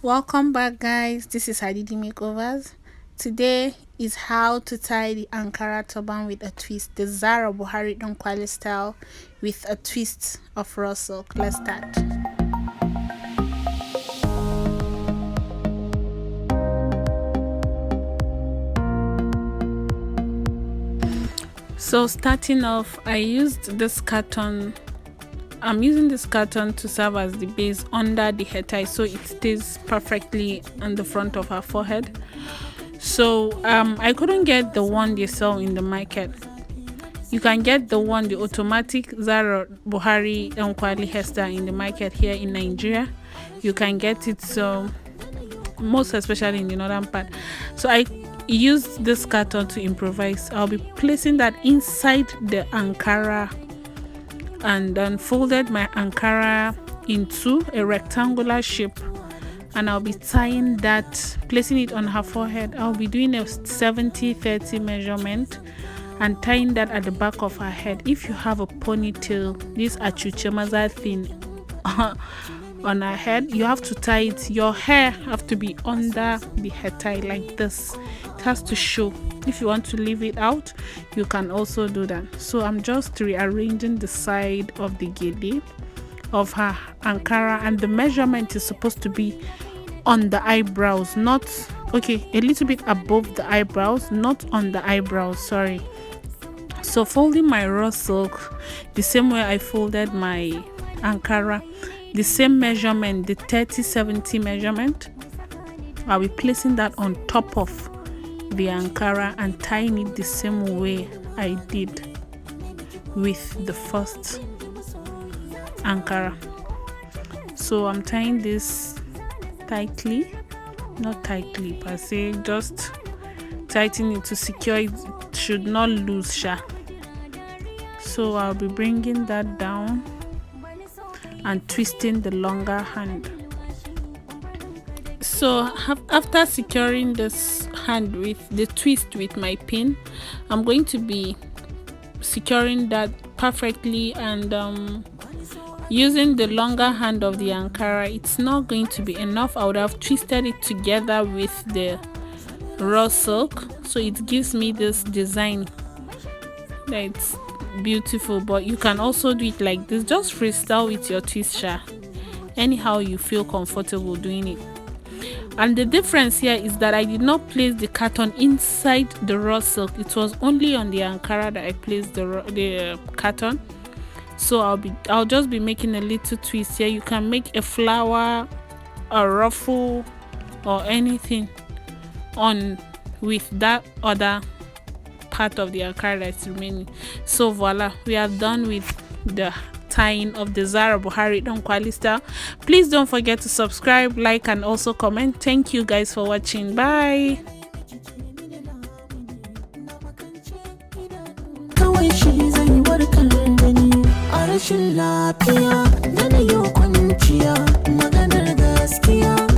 Welcome back, guys. This is Hadidi Makeovers. Today is how to tie the Ankara turban with a twist, the Zahra Buhari Donkwali style with a twist of rawsilk. Let's start. So starting off, I'm using this carton to serve as the base under the headtie, so it stays perfectly on the front of her forehead. So I couldn't get the one they sell in the market. You can get the automatic Zahra Buhari Donkwali hairstyle in the market here in Nigeria. You can get it, so most especially in the northern part. So I used this carton to improvise. I'll be placing that inside the Ankara and then folded my Ankara into a rectangular shape, and I'll be tying that, placing it on her forehead. I'll be doing a 70-30 measurement and tying that at the back of her head. If you have a ponytail, this achuchemaza thing on her head, you have to tie it. Your hair have to be under the head tie like this. It has to show. If you want to leave it out, you can also do that. So I'm just rearranging the side of the gele of her Ankara, and the measurement is supposed to be on the eyebrows, not a little bit above the eyebrows, not on the eyebrows, sorry. So folding my rawsilk the same way I folded my Ankara, the same measurement, the 30-70 measurement, I'll be placing that on top of the Ankara and tying it the same way I did with the first Ankara. So I'm tying this tightly, not tightly per se, just tightening it to secure it. It should not lose sha. So I'll be bringing that down and twisting the longer hand. So after securing this hand with the twist with my pin, I'm going to be securing that perfectly, and using the longer hand of the Ankara, it's not going to be enough. I would have twisted it together with the rawsilk, so it gives me this design that's beautiful. But you can also do it like this, just freestyle with your twist anyhow you feel comfortable doing it. And the difference here is that I did not place the carton inside the rawsilk. It was only on the Ankara that I placed the carton. So I'll just be making a little twist here. You can make a flower, a ruffle, or anything on with that other part of the Ankara that's remaining. So voila, we are done with the tying of the Zahra Buhari Donkwali style. Please don't forget to subscribe, like, and also comment. Thank you guys for watching. Bye. Rashin lafiya da na yi kwanciya, maganar gaskiya.